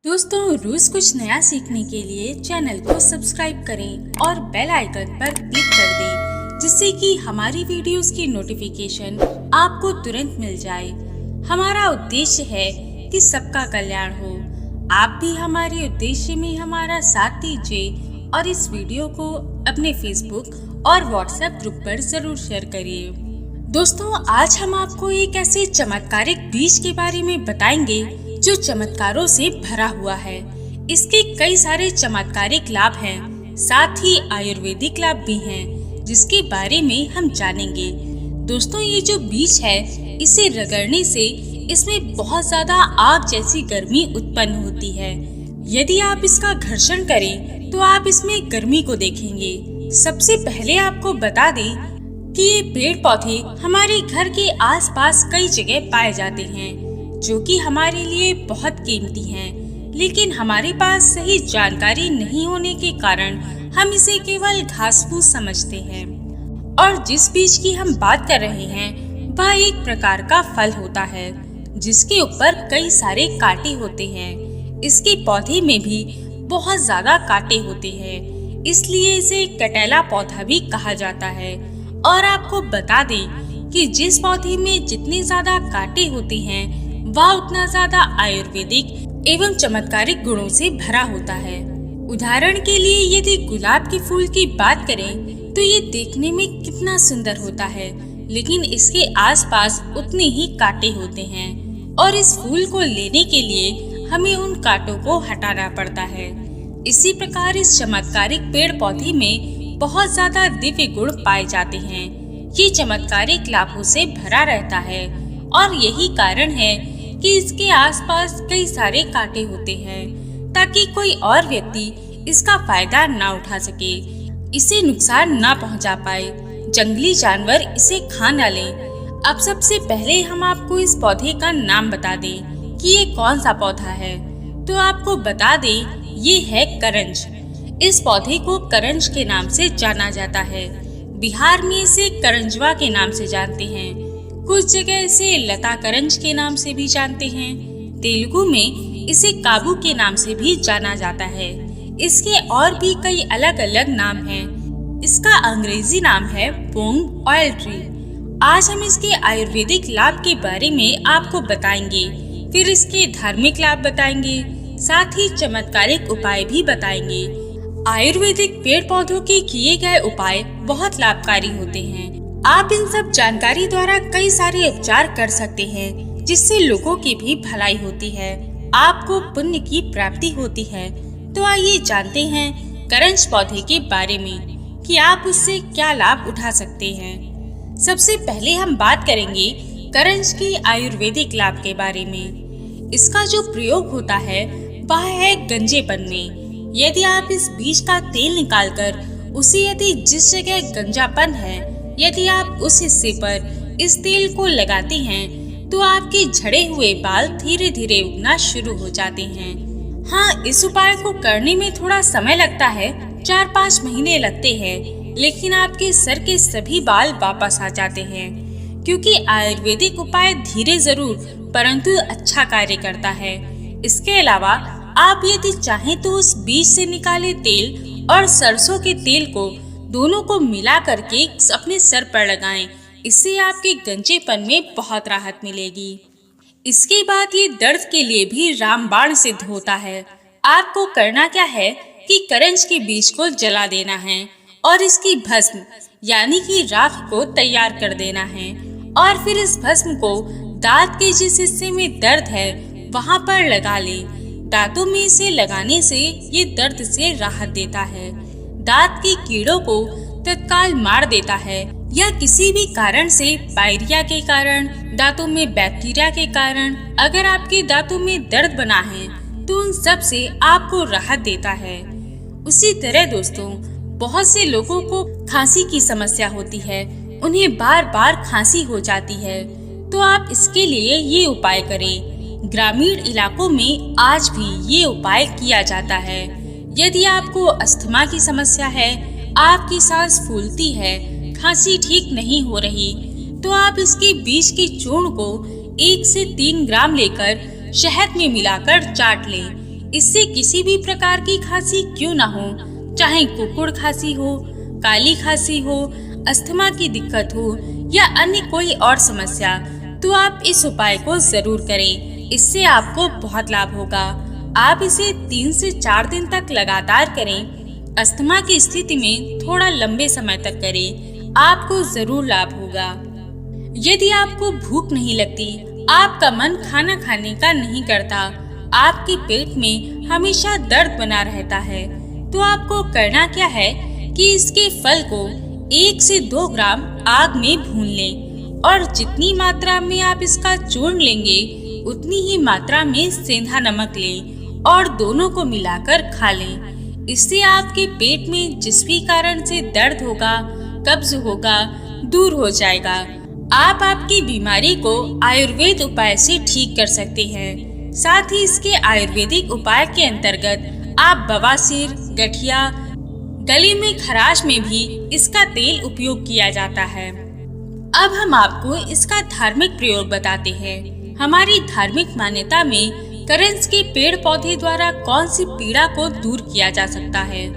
दोस्तों, रोज कुछ नया सीखने के लिए चैनल को सब्सक्राइब करें और बेल आइकन पर क्लिक कर दें, जिससे कि हमारी वीडियोस की नोटिफिकेशन आपको तुरंत मिल जाए। हमारा उद्देश्य है कि सबका कल्याण हो। आप भी हमारे उद्देश्य में हमारा साथ दीजिए और इस वीडियो को अपने फेसबुक और व्हाट्सएप ग्रुप पर जरूर शेयर करिए। दोस्तों, आज हम आपको एक ऐसे चमत्कारिक बीज के बारे में बताएंगे जो चमत्कारों से भरा हुआ है। इसके कई सारे चमत्कारिक लाभ हैं, साथ ही आयुर्वेदिक लाभ भी हैं, जिसके बारे में हम जानेंगे। दोस्तों, ये जो बीज है, इसे रगड़ने से इसमें बहुत ज्यादा आग जैसी गर्मी उत्पन्न होती है। यदि आप इसका घर्षण करें तो आप इसमें गर्मी को देखेंगे। सबसे पहले आपको बता दें कि ये पेड़ पौधे हमारे घर के आसपास कई जगह पाए जाते हैं, जो कि हमारे लिए बहुत कीमती हैं, लेकिन हमारे पास सही जानकारी नहीं होने के कारण हम इसे केवल घास फूस समझते हैं। और जिस बीज की हम बात कर रहे हैं, वह एक प्रकार का फल होता है, जिसके ऊपर कई सारे कांटे होते हैं। इसके पौधे में भी बहुत ज्यादा कांटे होते हैं, इसलिए इसे कटेला पौधा भी कहा जाता है। और आपको बता दें कि जिस पौधे में जितने ज्यादा कांटे होते हैं, वह उतना ज्यादा आयुर्वेदिक एवं चमत्कारिक गुणों से भरा होता है। उदाहरण के लिए यदि गुलाब के फूल की बात करें तो ये देखने में कितना सुंदर होता है, लेकिन इसके आसपास उतने ही कांटे होते हैं और इस फूल को लेने के लिए हमें उन कांटों को हटाना पड़ता है। इसी प्रकार इस चमत्कारिक पेड़ पौधे में बहुत ज्यादा दिव्य गुण पाए जाते हैं। ये चमत्कारिक लाभों से भरा रहता है और यही कारण है कि इसके आसपास कई सारे कांटे होते हैं, ताकि कोई और व्यक्ति इसका फायदा ना उठा सके, इसे नुकसान ना पहुंचा पाए, जंगली जानवर इसे खा न लें। अब सबसे पहले हम आपको इस पौधे का नाम बता दें कि ये कौन सा पौधा है। तो आपको बता दें, ये है करंज। इस पौधे को करंज के नाम से जाना जाता है। बिहार में इसे करंजवा के नाम से जानते हैं, कुछ जगह इसे लता करंज के नाम से भी जानते हैं। तेलुगु में इसे काबू के नाम से भी जाना जाता है। इसके और भी कई अलग अलग नाम हैं। इसका अंग्रेजी नाम है पोंग ऑयल ट्री। आज हम इसके आयुर्वेदिक लाभ के बारे में आपको बताएंगे, फिर इसके धार्मिक लाभ बताएंगे, साथ ही चमत्कारिक उपाय भी बताएंगे। आयुर्वेदिक पेड़ पौधों के किए गए उपाय बहुत लाभकारी होते हैं। आप इन सब जानकारी द्वारा कई सारे उपचार कर सकते हैं, जिससे लोगों की भी भलाई होती है, आपको पुण्य की प्राप्ति होती है। तो आइए जानते हैं करंज पौधे के बारे में कि आप उससे क्या लाभ उठा सकते हैं। सबसे पहले हम बात करेंगे करंज के आयुर्वेदिक लाभ के बारे में। इसका जो प्रयोग होता है वह है गंजेपन में। यदि आप इस बीज का तेल निकालकर उसे यदि जिस जगह गंजापन है, यदि आप उस हिस्से पर इस तेल को लगाते हैं तो आपके झड़े हुए बाल धीरे धीरे उगना शुरू हो जाते हैं। हाँ, इस उपाय को करने में थोड़ा समय लगता है, 4-5 महीने लगते हैं, लेकिन आपके सर के सभी बाल वापस आ जाते हैं, क्योंकि आयुर्वेदिक उपाय धीरे जरूर परंतु अच्छा कार्य करता है। इसके अलावा आप यदि चाहें तो उस बीज से निकाले तेल और सरसों के तेल को दोनों को मिला करके अपने सर पर लगाएं। इससे आपके गंजेपन में बहुत राहत मिलेगी। इसके बाद ये दर्द के लिए भी रामबाण सिद्ध होता है। आपको करना क्या है कि करंज के बीज को जला देना है और इसकी भस्म यानी कि राख को तैयार कर देना है, और फिर इस भस्म को दांत के जिस हिस्से में दर्द है वहाँ पर लगा ले। दांतों में इसे लगाने से ये दर्द से राहत देता है, दांत के कीड़ों को तत्काल मार देता है, या किसी भी कारण से पायरिया के कारण, दांतों में बैक्टीरिया के कारण अगर आपके दांतों में दर्द बना है तो उन सब से आपको राहत देता है। उसी तरह दोस्तों, बहुत से लोगों को खांसी की समस्या होती है, उन्हें बार बार खांसी हो जाती है, तो आप इसके लिए ये उपाय करें। ग्रामीण इलाकों में आज भी ये उपाय किया जाता है। यदि आपको अस्थमा की समस्या है, आपकी सांस फूलती है, खांसी ठीक नहीं हो रही, तो आप इसके बीज के चूर्ण को 1 से 3 ग्राम लेकर शहद में मिलाकर चाट लें। इससे किसी भी प्रकार की खांसी क्यों ना हो, चाहे कुकुड़ खांसी हो, काली खांसी हो, अस्थमा की दिक्कत हो या अन्य कोई और समस्या, तो आप इस उपाय को जरूर करें। इससे आपको बहुत लाभ होगा। आप इसे 3 से 4 दिन तक लगातार करें। अस्थमा की स्थिति में थोड़ा लंबे समय तक करें, आपको जरूर लाभ होगा। यदि आपको भूख नहीं लगती, आपका मन खाना खाने का नहीं करता, आपके पेट में हमेशा दर्द बना रहता है, तो आपको करना क्या है कि इसके फल को 1 से 2 ग्राम आग में भून लें और जितनी मात्रा में आप इसका चूर्ण लेंगे उतनी ही मात्रा में सेंधा नमक लें और दोनों को मिलाकर खा लें। इससे आपके पेट में जिस भी कारण से दर्द होगा, कब्ज होगा, दूर हो जाएगा। आप आपकी बीमारी को आयुर्वेद उपाय से ठीक कर सकते हैं। साथ ही इसके आयुर्वेदिक उपाय के अंतर्गत आप बवासीर, गठिया, गले में खराश में भी इसका तेल उपयोग किया जाता है। अब हम आपको इसका धार्मिक प्रयोग बताते हैं। हमारी धार्मिक मान्यता में करंज के पेड़ पौधे द्वारा कौन सी पीड़ा को दूर किया जा सकता है।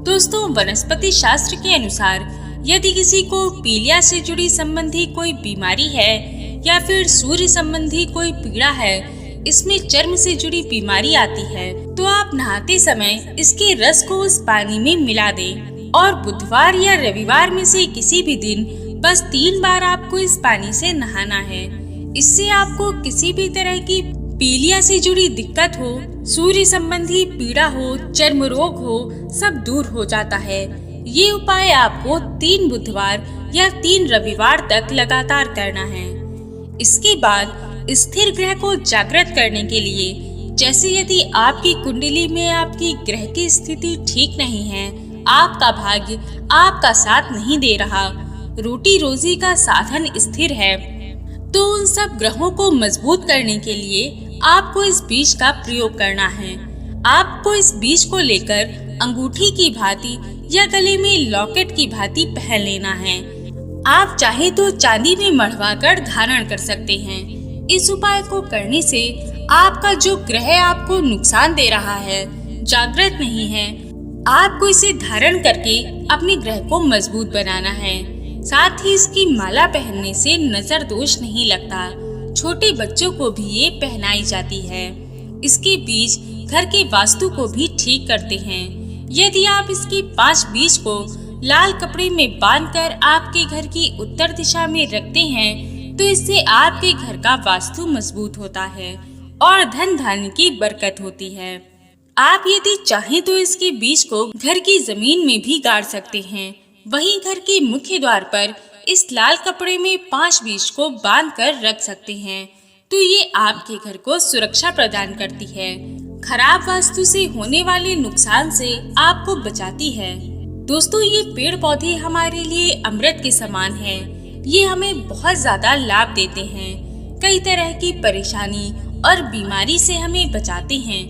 दोस्तों, वनस्पति शास्त्र के अनुसार यदि किसी को पीलिया से जुड़ी संबंधी कोई बीमारी है या फिर सूर्य संबंधी कोई पीड़ा है, इसमें चर्म से जुड़ी बीमारी आती है, तो आप नहाते समय इसके रस को उस पानी में मिला दें और बुधवार या रविवार में से किसी भी दिन बस 3 बार आपको इस पानी से नहाना है। इससे आपको किसी भी तरह की पीलिया से जुड़ी दिक्कत हो, सूर्य संबंधी पीड़ा हो, चर्म रोग हो, सब दूर हो जाता है। ये उपाय आपको 3 बुधवार या 3 रविवार तक लगातार करना है। इसके बाद स्थिर ग्रह को जागृत करने के लिए, जैसे यदि आपकी कुंडली में आपकी ग्रह की स्थिति ठीक नहीं है, आपका भाग्य आपका साथ नहीं दे रहा, रोटी रोजी का साधन स्थिर है, तो उन सब ग्रहों को मजबूत करने के लिए आपको इस बीज का प्रयोग करना है। आपको इस बीज को लेकर अंगूठी की भांति या गले में लॉकेट की भांति पहन लेना है। आप चाहे तो चांदी में मढ़वा कर धारण कर सकते हैं। इस उपाय को करने से आपका जो ग्रह आपको नुकसान दे रहा है, जागृत नहीं है, आपको इसे धारण करके अपने ग्रह को मजबूत बनाना है। साथ ही इसकी माला पहनने से नजर दोष नहीं लगता। छोटे बच्चों को भी ये पहनाई जाती है। इसके बीज घर के वास्तु को भी ठीक करते हैं। यदि आप इसकी 5 बीज को लाल कपड़े में बांधकर आपके घर की उत्तर दिशा में रखते हैं, तो इससे आपके घर का वास्तु मजबूत होता है और धन धान्य की बरकत होती है। आप यदि चाहें तो इसके बीज को घर की जमीन में भी गाड़ सकते हैं। वहीं घर के मुख्य द्वार पर इस लाल कपड़े में 5 बीज को बांध कर रख सकते हैं, तो ये आपके घर को सुरक्षा प्रदान करती है। खराब वास्तु से होने वाले नुकसान से आपको बचाती है। दोस्तों, ये पेड़ पौधे हमारे लिए अमृत के समान हैं। ये हमें बहुत ज्यादा लाभ देते हैं, कई तरह की परेशानी और बीमारी से हमें बचाते हैं।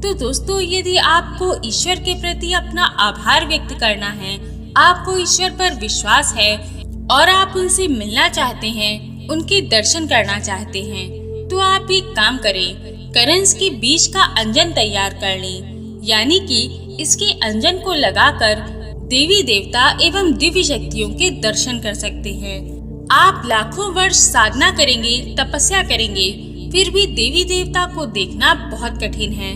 तो दोस्तों, यदि आपको ईश्वर के प्रति अपना आभार व्यक्त करना है, आपको ईश्वर पर विश्वास है और आप उनसे मिलना चाहते हैं, उनके दर्शन करना चाहते हैं, तो आप एक काम करें, करंज के बीज का अंजन तैयार कर लें। यानी कि इसके अंजन को लगाकर देवी देवता एवं दिव्य शक्तियों के दर्शन कर सकते हैं। आप लाखों वर्ष साधना करेंगे, तपस्या करेंगे, फिर भी देवी देवता को देखना बहुत कठिन है।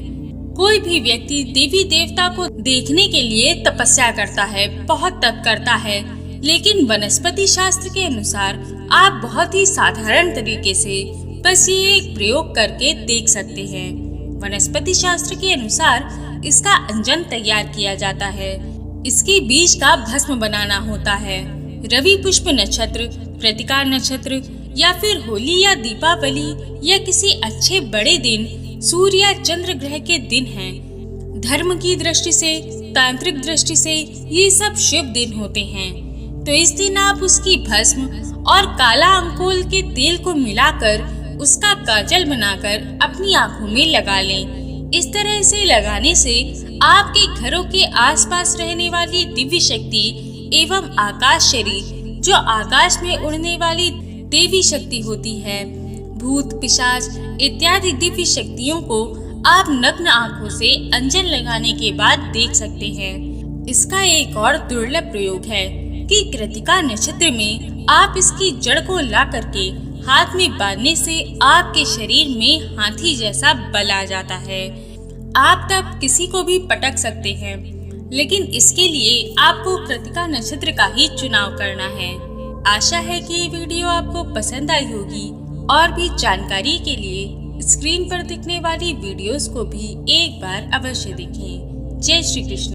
कोई भी व्यक्ति देवी देवता को देखने के लिए तपस्या करता है, बहुत तप करता है, लेकिन वनस्पति शास्त्र के अनुसार आप बहुत ही साधारण तरीके से बस ये एक प्रयोग करके देख सकते हैं। वनस्पति शास्त्र के अनुसार इसका अंजन तैयार किया जाता है। इसके बीज का भस्म बनाना होता है। रवि पुष्प नक्षत्र, कृतिका नक्षत्र या फिर होली या दीपावली या किसी अच्छे बड़े दिन, सूर्य या चंद्र ग्रह के दिन हैं। धर्म की दृष्टि से, तांत्रिक दृष्टि से ये सब शुभ दिन होते हैं। तो इस दिन आप उसकी भस्म और काला अंकोल के तेल को मिलाकर उसका काजल बनाकर अपनी आंखों में लगा लें। इस तरह से लगाने से आपके घरों के आसपास रहने वाली दिव्य शक्ति एवं आकाश शरीर, जो आकाश में उड़ने वाली देवी शक्ति होती है, भूत पिशाच इत्यादि दिव्य शक्तियों को आप नग्न आंखों से अंजन लगाने के बाद देख सकते हैं। इसका एक और दुर्लभ प्रयोग है कि कृतिका नक्षत्र में आप इसकी जड़ को ला करके हाथ में बांधने से आपके शरीर में हाथी जैसा बल आ जाता है। आप तब किसी को भी पटक सकते हैं, लेकिन इसके लिए आपको कृतिका नक्षत्र का ही चुनाव करना है। आशा है कि ये वीडियो आपको पसंद आई होगी और भी जानकारी के लिए स्क्रीन पर दिखने वाली वीडियोस को भी एक बार अवश्य देखें। जय श्री कृष्ण।